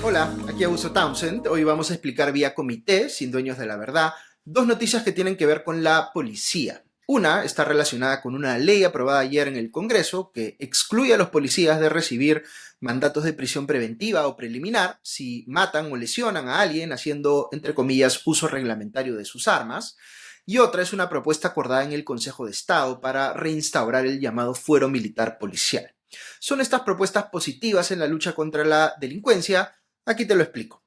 Hola, aquí Augusto Townsend. Hoy vamos a explicar vía comité, sin dueños de la verdad, dos noticias que tienen que ver con la policía. Una está relacionada con una ley aprobada ayer en el Congreso que excluye a los policías de recibir mandatos de prisión preventiva o preliminar si matan o lesionan a alguien haciendo, entre comillas, uso reglamentario de sus armas. Y otra es una propuesta acordada en el Consejo de Estado para reinstaurar el llamado fuero militar policial. ¿Son estas propuestas positivas en la lucha contra la delincuencia? Aquí te lo explico.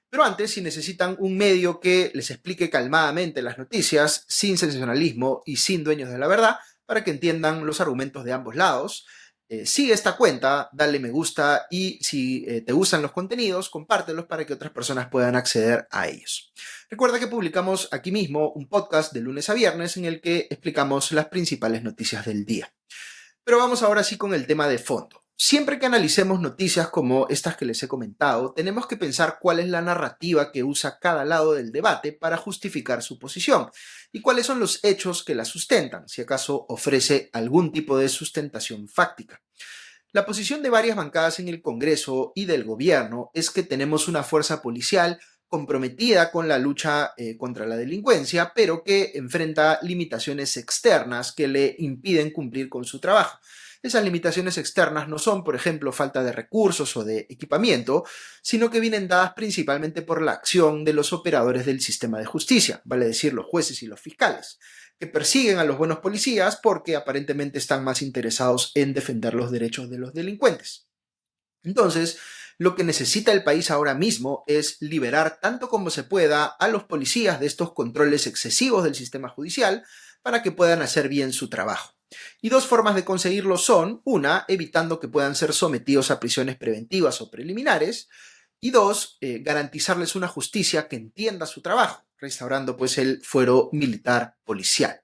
Pero antes, si necesitan un medio que les explique calmadamente las noticias, sin sensacionalismo y sin dueños de la verdad, para que entiendan los argumentos de ambos lados, sigue esta cuenta, dale me gusta y si te gustan los contenidos, compártelos para que otras personas puedan acceder a ellos. Recuerda que publicamos aquí mismo un podcast de lunes a viernes en el que explicamos las principales noticias del día. Pero vamos ahora sí con el tema de fondo. Siempre que analicemos noticias como estas que les he comentado, tenemos que pensar cuál es la narrativa que usa cada lado del debate para justificar su posición y cuáles son los hechos que la sustentan, si acaso ofrece algún tipo de sustentación fáctica. La posición de varias bancadas en el Congreso y del gobierno es que tenemos una fuerza policial comprometida con la lucha contra la delincuencia, pero que enfrenta limitaciones externas que le impiden cumplir con su trabajo. Esas limitaciones externas no son, por ejemplo, falta de recursos o de equipamiento, sino que vienen dadas principalmente por la acción de los operadores del sistema de justicia, vale decir, los jueces y los fiscales, que persiguen a los buenos policías porque aparentemente están más interesados en defender los derechos de los delincuentes. Entonces, lo que necesita el país ahora mismo es liberar tanto como se pueda a los policías de estos controles excesivos del sistema judicial para que puedan hacer bien su trabajo. Y dos formas de conseguirlo son, una, evitando que puedan ser sometidos a prisiones preventivas o preliminares, y dos, garantizarles una justicia que entienda su trabajo, restaurando pues el fuero militar policial.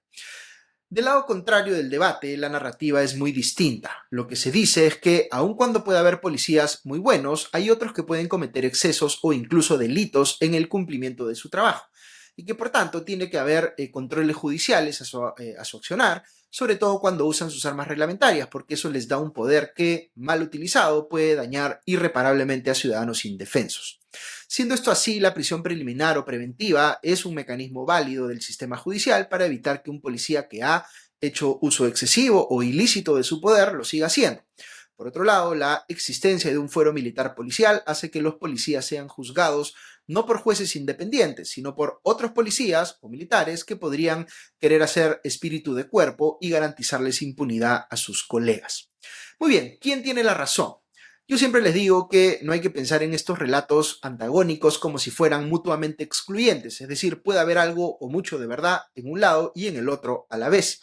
Del lado contrario del debate, la narrativa es muy distinta. Lo que se dice es que, aun cuando puede haber policías muy buenos, hay otros que pueden cometer excesos o incluso delitos en el cumplimiento de su trabajo, y que por tanto tiene que haber controles judiciales a su accionar, sobre todo cuando usan sus armas reglamentarias, porque eso les da un poder que, mal utilizado, puede dañar irreparablemente a ciudadanos indefensos. Siendo esto así, la prisión preliminar o preventiva es un mecanismo válido del sistema judicial para evitar que un policía que ha hecho uso excesivo o ilícito de su poder lo siga haciendo. Por otro lado, la existencia de un fuero militar policial hace que los policías sean juzgados no por jueces independientes, sino por otros policías o militares que podrían querer hacer espíritu de cuerpo y garantizarles impunidad a sus colegas. Muy bien, ¿quién tiene la razón? Yo siempre les digo que no hay que pensar en estos relatos antagónicos como si fueran mutuamente excluyentes, es decir, puede haber algo o mucho de verdad en un lado y en el otro a la vez.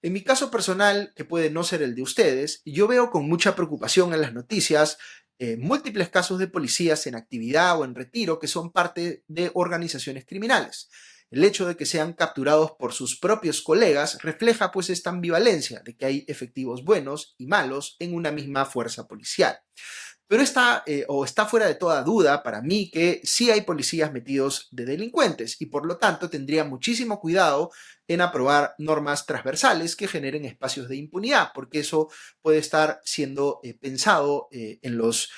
En mi caso personal, que puede no ser el de ustedes, yo veo con mucha preocupación en las noticias múltiples casos de policías en actividad o en retiro que son parte de organizaciones criminales. El hecho de que sean capturados por sus propios colegas refleja pues esta ambivalencia de que hay efectivos buenos y malos en una misma fuerza policial. Pero está fuera de toda duda para mí que sí hay policías metidos de delincuentes y por lo tanto tendría muchísimo cuidado en aprobar normas transversales que generen espacios de impunidad, porque eso puede estar siendo pensado en los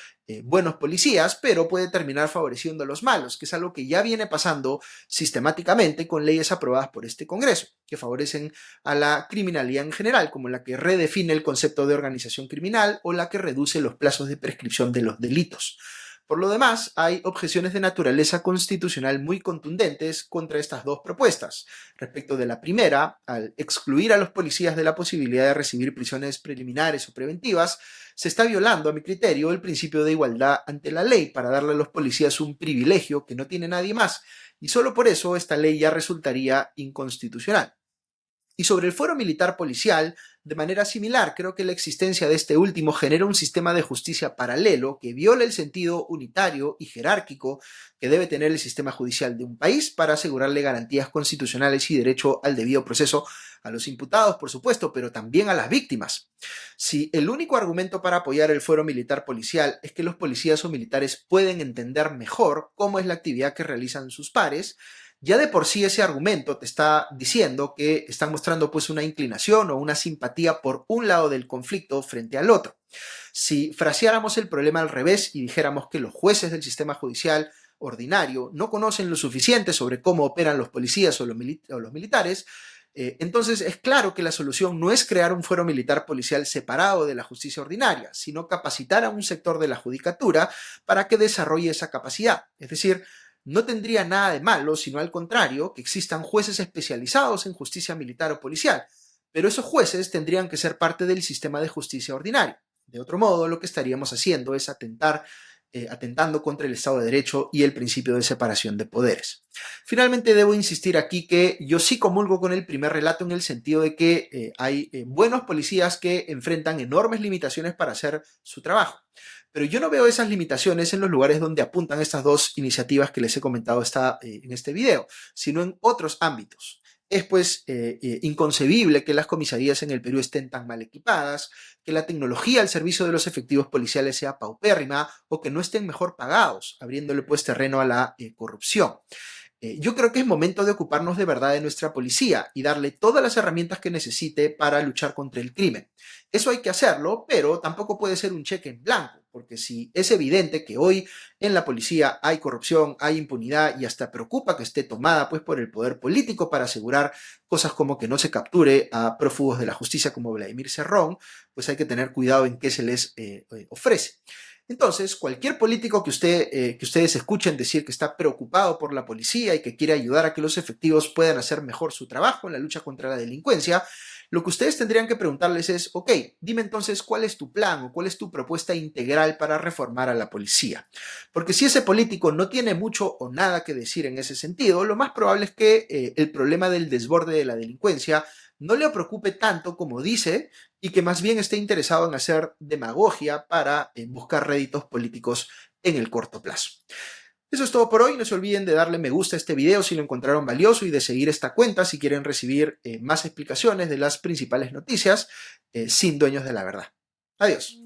buenos policías, pero puede terminar favoreciendo a los malos, que es algo que ya viene pasando sistemáticamente con leyes aprobadas por este Congreso, que favorecen a la criminalidad en general, como la que redefine el concepto de organización criminal o la que reduce los plazos de prescripción de los delitos. Por lo demás, hay objeciones de naturaleza constitucional muy contundentes contra estas dos propuestas. Respecto de la primera, al excluir a los policías de la posibilidad de recibir prisiones preliminares o preventivas, se está violando, a mi criterio, el principio de igualdad ante la ley para darle a los policías un privilegio que no tiene nadie más, y solo por eso esta ley ya resultaría inconstitucional. Y sobre el fuero militar policial, de manera similar, creo que la existencia de este último genera un sistema de justicia paralelo que viola el sentido unitario y jerárquico que debe tener el sistema judicial de un país para asegurarle garantías constitucionales y derecho al debido proceso a los imputados, por supuesto, pero también a las víctimas. Si el único argumento para apoyar el fuero militar policial es que los policías o militares pueden entender mejor cómo es la actividad que realizan sus pares, ya de por sí ese argumento te está diciendo que están mostrando pues una inclinación o una simpatía por un lado del conflicto frente al otro. Si fraseáramos el problema al revés y dijéramos que los jueces del sistema judicial ordinario no conocen lo suficiente sobre cómo operan los policías o los militares, entonces es claro que la solución no es crear un fuero militar policial separado de la justicia ordinaria, sino capacitar a un sector de la judicatura para que desarrolle esa capacidad. Es decir, no tendría nada de malo, sino al contrario, que existan jueces especializados en justicia militar o policial, pero esos jueces tendrían que ser parte del sistema de justicia ordinario. De otro modo, lo que estaríamos haciendo es atentando contra el Estado de Derecho y el principio de separación de poderes. Finalmente, debo insistir aquí que yo sí comulgo con el primer relato en el sentido de que hay buenos policías que enfrentan enormes limitaciones para hacer su trabajo. Pero yo no veo esas limitaciones en los lugares donde apuntan estas dos iniciativas que les he comentado en este video, sino en otros ámbitos. Es pues inconcebible que las comisarías en el Perú estén tan mal equipadas, que la tecnología al servicio de los efectivos policiales sea paupérrima o que no estén mejor pagados, abriéndole pues terreno a la corrupción. Yo creo que es momento de ocuparnos de verdad de nuestra policía y darle todas las herramientas que necesite para luchar contra el crimen. Eso hay que hacerlo, pero tampoco puede ser un cheque en blanco, porque si es evidente que hoy en la policía hay corrupción, hay impunidad y hasta preocupa que esté tomada pues por el poder político para asegurar cosas como que no se capture a prófugos de la justicia como Vladimir Cerrón, pues hay que tener cuidado en qué se les ofrece. Entonces, cualquier político que ustedes escuchen decir que está preocupado por la policía y que quiere ayudar a que los efectivos puedan hacer mejor su trabajo en la lucha contra la delincuencia, lo que ustedes tendrían que preguntarles es, ok, dime entonces cuál es tu plan o cuál es tu propuesta integral para reformar a la policía. Porque si ese político no tiene mucho o nada que decir en ese sentido, lo más probable es que el problema del desborde de la delincuencia no le preocupe tanto como dice y que más bien esté interesado en hacer demagogia para buscar réditos políticos en el corto plazo. Eso es todo por hoy. No se olviden de darle me gusta a este video si lo encontraron valioso y de seguir esta cuenta si quieren recibir más explicaciones de las principales noticias sin dueños de la verdad. Adiós.